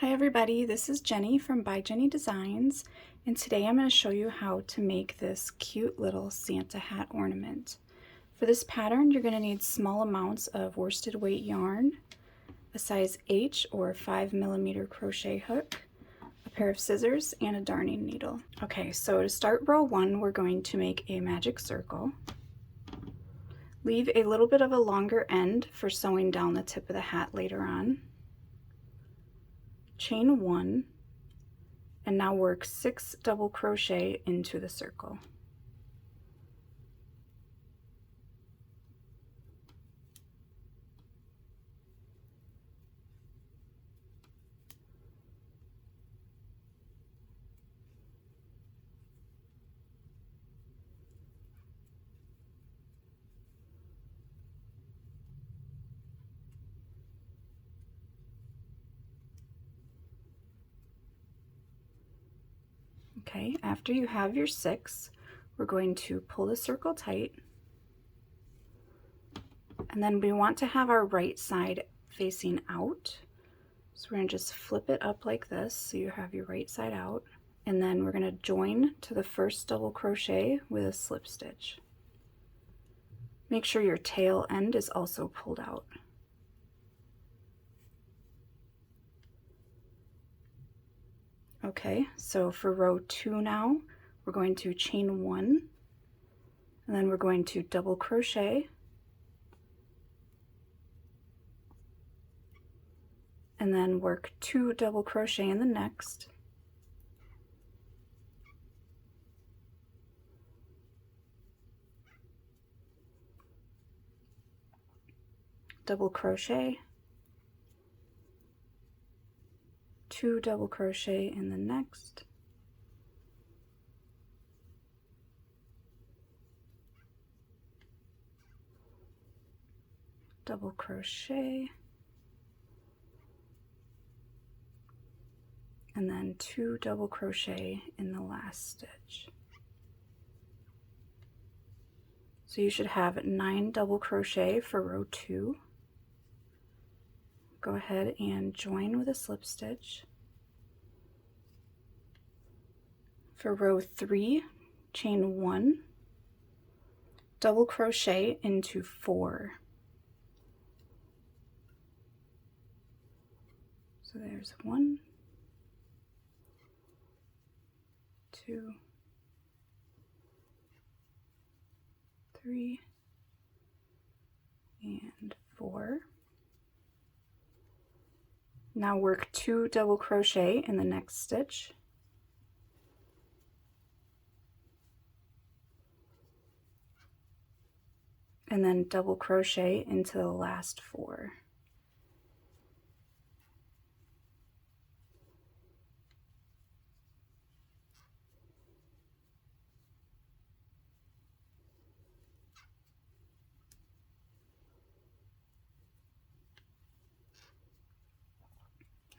Hi everybody, this is Jenny from By Jenny Designs, and today I'm going to show you how to make this cute little Santa hat ornament. For this pattern, you're going to need small amounts of worsted weight yarn, a size H or 5mm crochet hook, a pair of scissors, and a darning needle. Okay, so to start row 1, we're going to make a magic circle. Leave a little bit of a longer end for sewing down the tip of the hat later on. Chain 1, and now work 6 double crochet into the circle. Okay, after you have your 6, we're going to pull the circle tight, and then we want to have our right side facing out. So we're going to just flip it up like this so you have your right side out, and then we're going to join to the first double crochet with a slip stitch. Make sure your tail end is also pulled out. Okay, so for row 2 now, we're going to chain 1, and then we're going to double crochet, and then work 2 double crochet in the next, double crochet, 2 double crochet in the next, double crochet, and then 2 double crochet in the last stitch. So you should have 9 double crochet for row 2. Go ahead and join with a slip stitch. For row 3, chain 1, double crochet into 4. So there's 1, 2, 3, and 4. Now work 2 double crochet in the next stitch, and then double crochet into the last 4.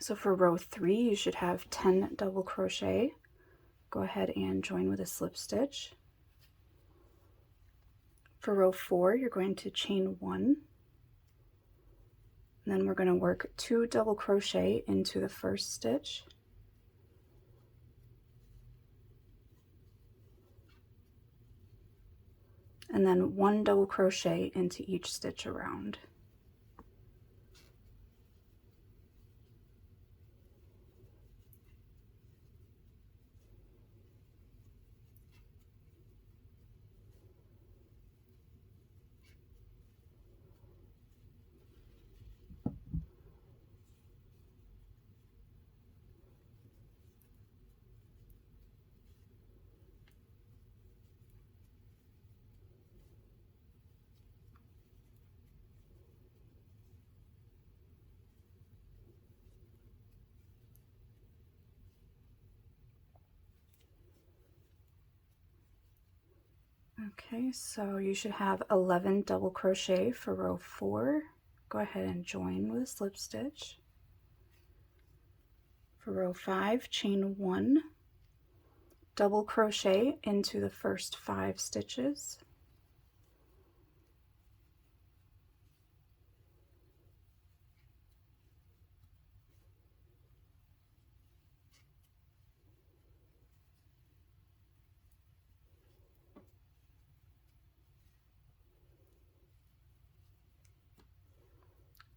So for row 3, you should have 10 double crochet. Go ahead and join with a slip stitch. For row 4, you're going to chain 1, and then we're going to work 2 double crochet into the first stitch, and then 1 double crochet into each stitch around. Okay, so you should have 11 double crochet for row 4. Go ahead and join with a slip stitch. For row 5, chain 1, double crochet into the first 5 stitches,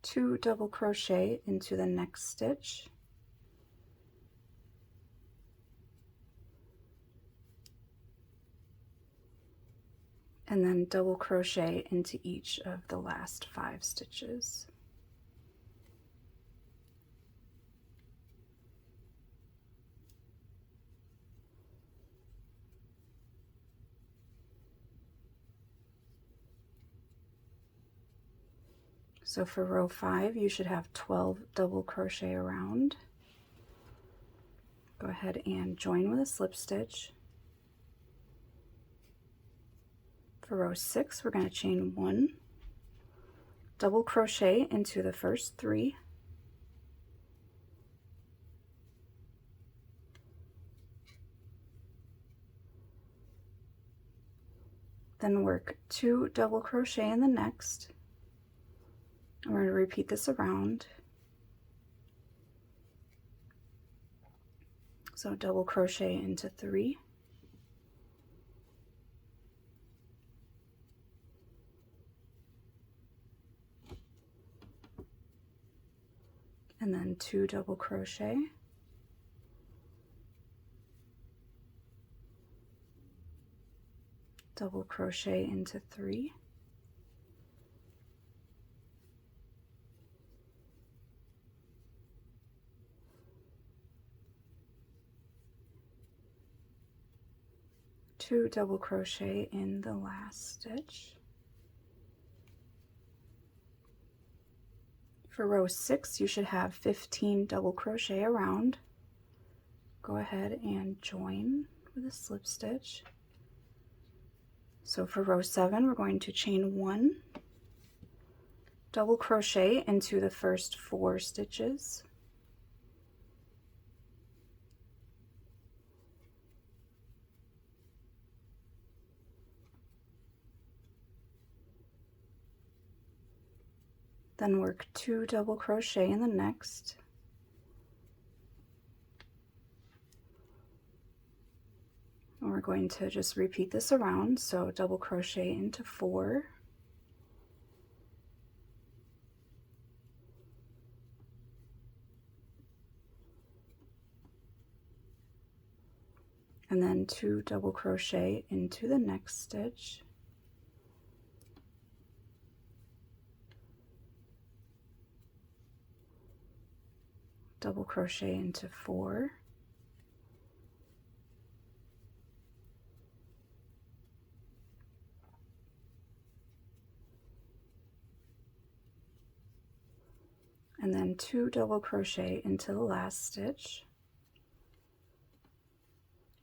2 double crochet into the next stitch, and then double crochet into each of the last 5 stitches. So for row 5, you should have 12 double crochet around. Go ahead and join with a slip stitch. For row 6, we're going to chain 1, double crochet into the first 3, then work 2 double crochet in the next. And we're going to repeat this around. So double crochet into 3, and then 2 double crochet, double crochet into 3, two double crochet in the last stitch. For row 6, you should have 15 double crochet around. Go ahead and join with a slip stitch. So for row 7, we're going to chain 1, double crochet into the first 4 stitches, then work 2 double crochet in the next, and we're going to just repeat this around. So double crochet into 4, and then 2 double crochet into the next stitch, double crochet into 4, and then 2 double crochet into the last stitch.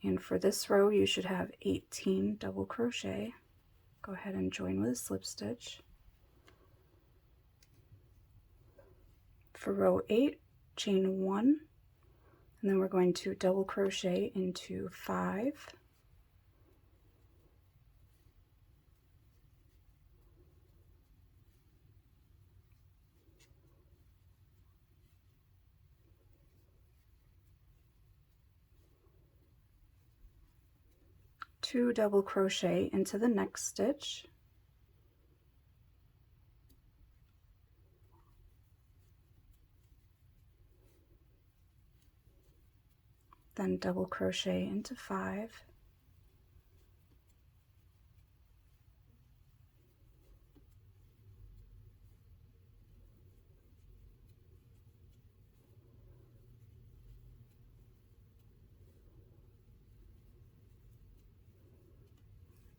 And for this row, you should have 18 double crochet. Go ahead and join with a slip stitch. For row 8, chain 1, and then we're going to double crochet into 5, two double crochet into the next stitch, then double crochet into 5,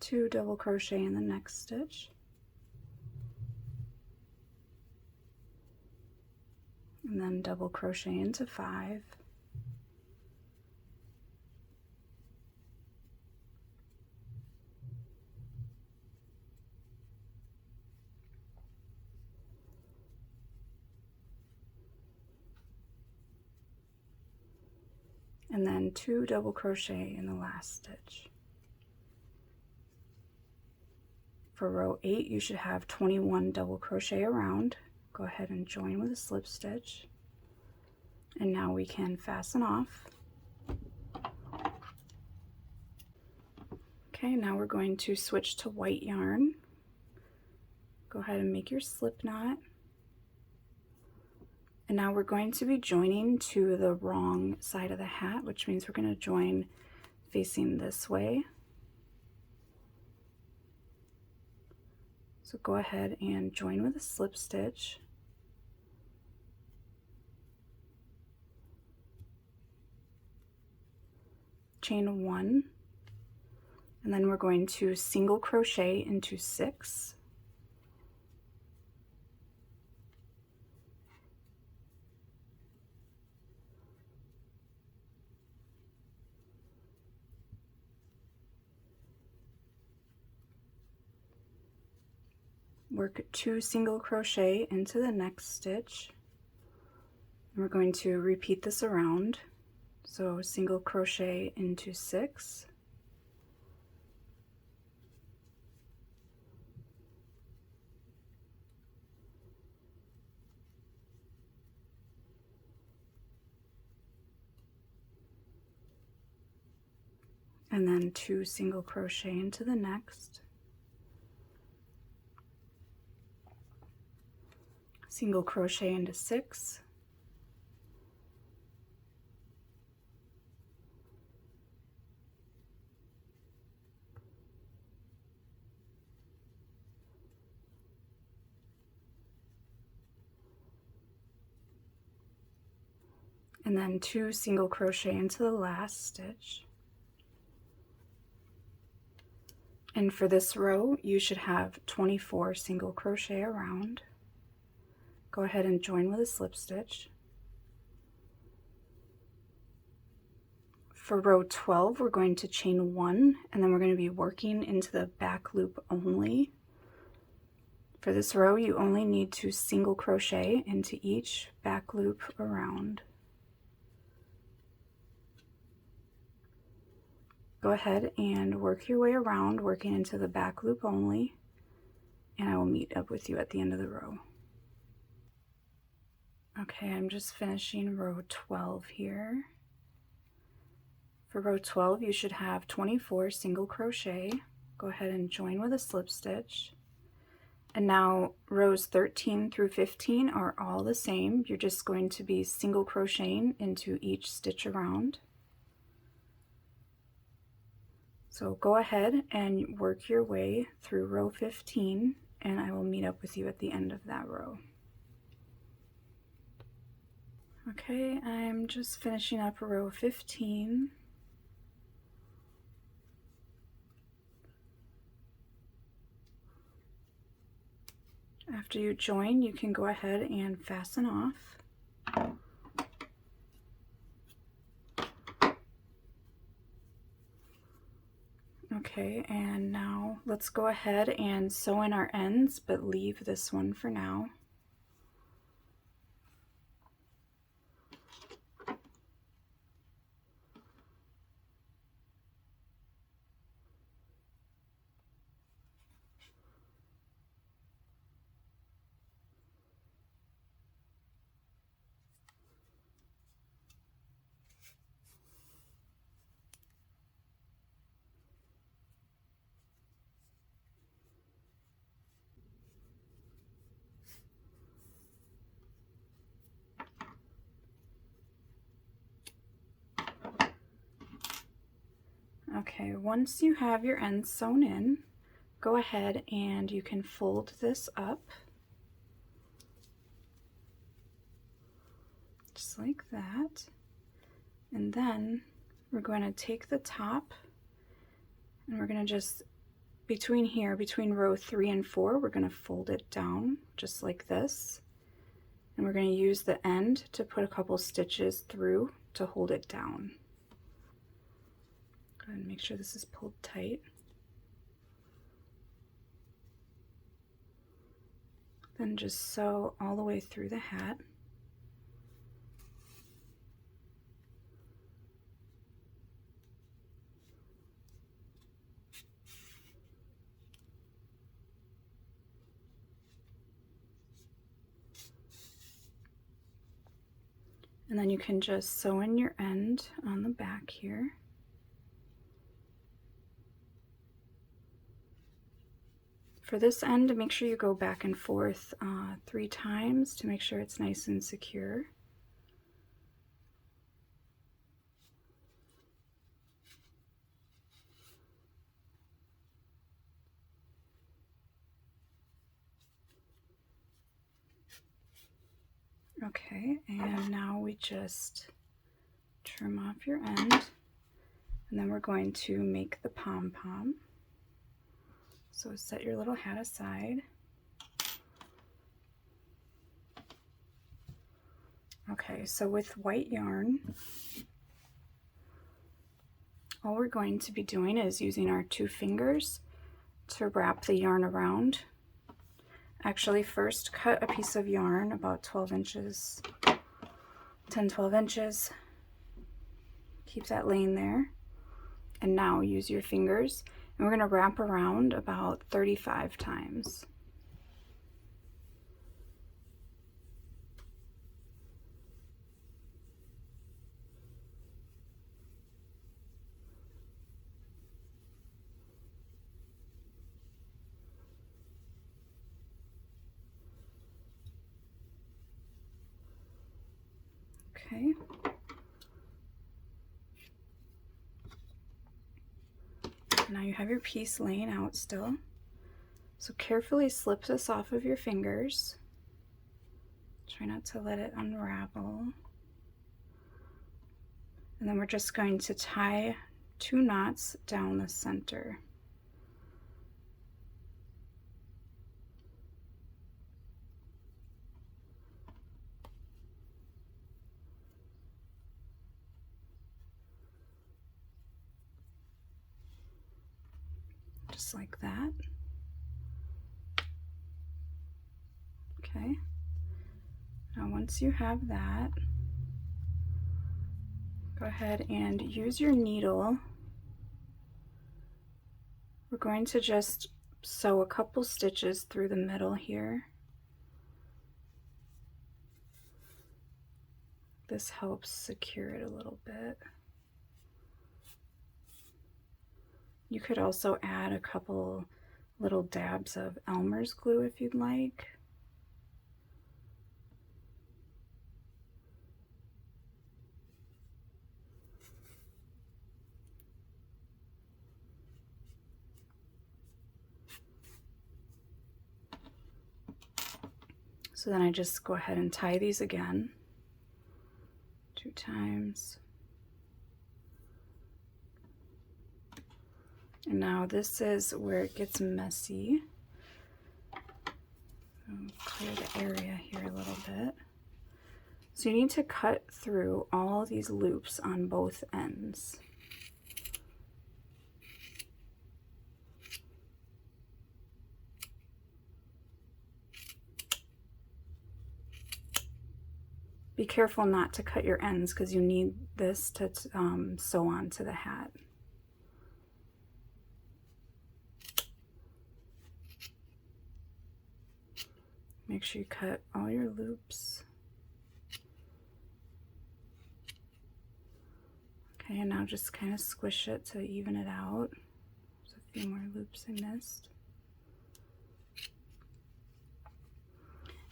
two double crochet in the next stitch, and then double crochet into 5, and then 2 double crochet in the last stitch. For row 8, you should have 21 double crochet around. Go ahead and join with a slip stitch, and now we can fasten off. Okay, now we're going to switch to white yarn. Go ahead and make your slip knot, And now we're going to be joining to the wrong side of the hat, which means we're going to join facing this way. So go ahead and join with a slip stitch. Chain 1, and then we're going to single crochet into 6. Work 2 single crochet into the next stitch. And we're going to repeat this around. So single crochet into 6. And then 2 single crochet into the next. Single crochet into 6. And then 2 single crochet into the last stitch. And for this row, you should have 24 single crochet around. Go ahead and join with a slip stitch. For row 12, we're going to chain 1, and then we're going to be working into the back loop only. For this row, you only need to single crochet into each back loop around. Go ahead and work your way around, working into the back loop only, and I will meet up with you at the end of the row. Okay, I'm just finishing row 12 here. For row 12, you should have 24 single crochet. Go ahead and join with a slip stitch. And now rows 13 through 15 are all the same. You're just going to be single crocheting into each stitch around. So go ahead and work your way through row 15, and I will meet up with you at the end of that row. Okay, I'm just finishing up row 15. After you join, you can go ahead and fasten off. Okay, and now let's go ahead and sew in our ends, but leave this one for now. Okay, once you have your ends sewn in, go ahead and you can fold this up, just like that. And then we're going to take the top and we're going to just, between row 3 and 4, we're going to fold it down just like this. And we're going to use the end to put a couple stitches through to hold it down. Go ahead and make sure this is pulled tight. Then just sew all the way through the hat. And then you can just sew in your end on the back here. For this end, make sure you go back and forth 3 times to make sure it's nice and secure. Okay, and now we just trim off your end, and then we're going to make the pom-pom. So set your little hat aside. Okay, so with white yarn, all we're going to be doing is using our 2 fingers to wrap the yarn around. Actually, first cut a piece of yarn about 12 inches, 10-12 inches. Keep that laying there. And now use your fingers, and we're going to wrap around about 35 times. Okay. Now you have your piece laying out still. So carefully slip this off of your fingers. Try not to let it unravel. And then we're just going to tie 2 knots down the center. Just like that. Okay. Now once you have that, go ahead and use your needle. We're going to just sew a couple stitches through the middle here. This helps secure it a little bit. You could also add a couple little dabs of Elmer's glue if you'd like. So then I just go ahead and tie these again 2 times. And now this is where it gets messy. I'll clear the area here a little bit. So you need to cut through all these loops on both ends. Be careful not to cut your ends because you need this to sew onto the hat. Make sure you cut all your loops. Okay, and now just kind of squish it to even it out. There's a few more loops I missed.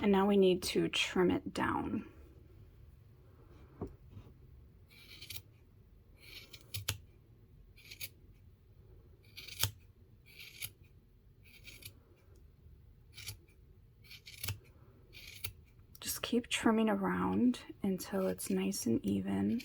And now we need to trim it down. Just keep trimming around until it's nice and even.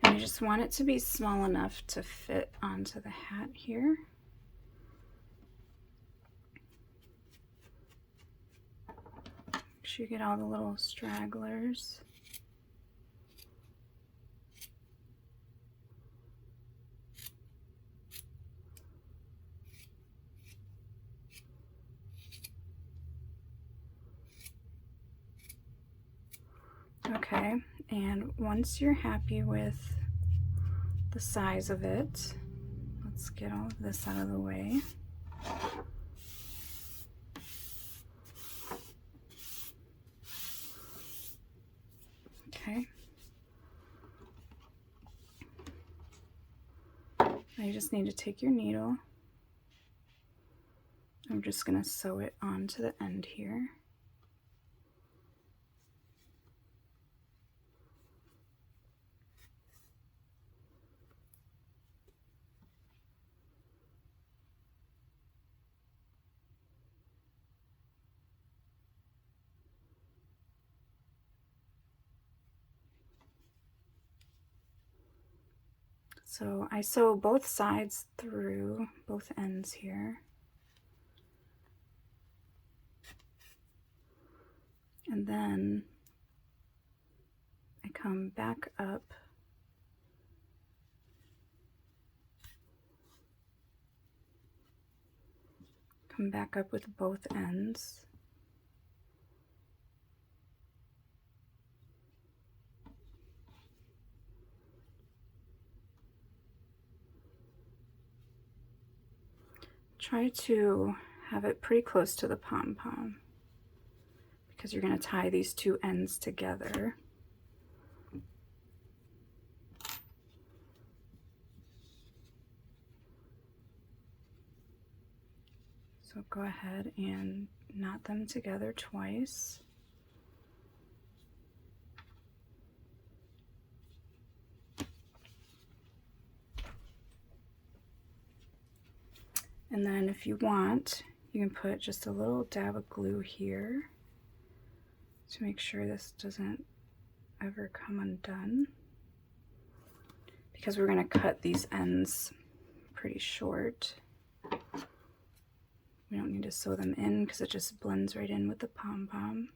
You just want it to be small enough to fit onto the hat here. Make sure you get all the little stragglers. Okay, and once you're happy with the size of it, let's get all of this out of the way. Okay. Now you just need to take your needle. I'm just going to sew it onto the end here. So I sew both sides through, both ends here. And then I come back up with both ends. Try to have it pretty close to the pom-pom because you're going to tie these two ends together. So go ahead and knot them together twice. And then if you want, you can put just a little dab of glue here to make sure this doesn't ever come undone, because we're going to cut these ends pretty short. We don't need to sew them in because it just blends right in with the pom-pom.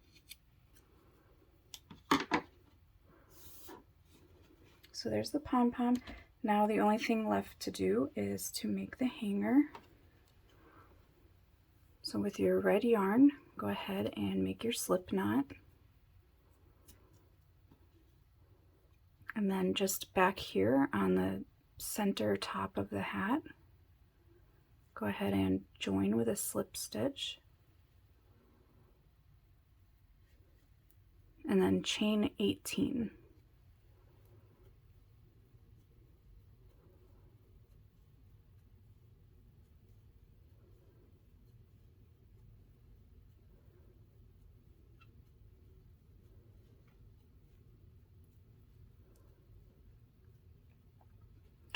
So there's the pom-pom. Now the only thing left to do is to make the hanger. So with your red yarn, go ahead and make your slip knot. And then just back here on the center top of the hat, go ahead and join with a slip stitch. And then chain 18.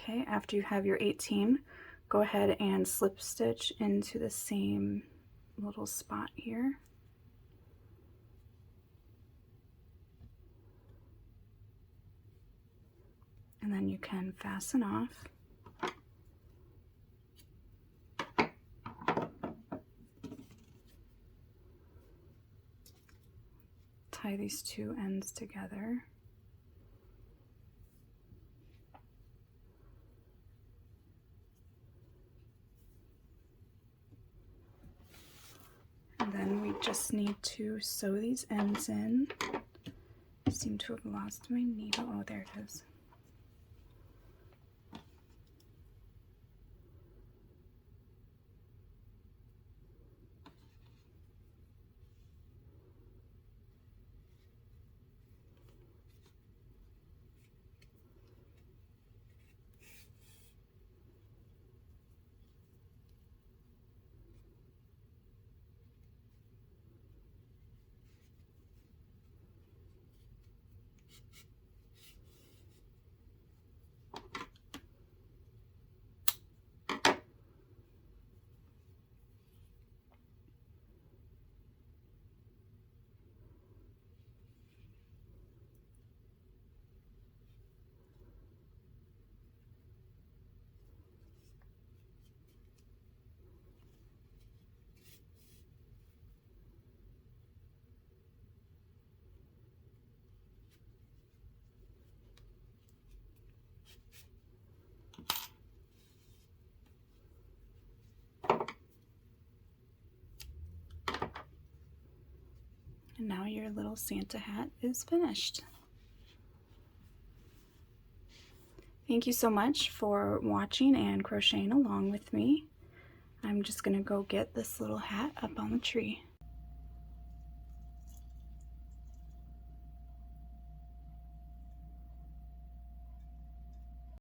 Okay, after you have your 18, go ahead and slip stitch into the same little spot here. And then you can fasten off. Tie these two ends together. And then we just need to sew these ends in. I seem to have lost my needle. Oh, there it is. And now your little Santa hat is finished. Thank you so much for watching and crocheting along with me. I'm just gonna go get this little hat up on the tree.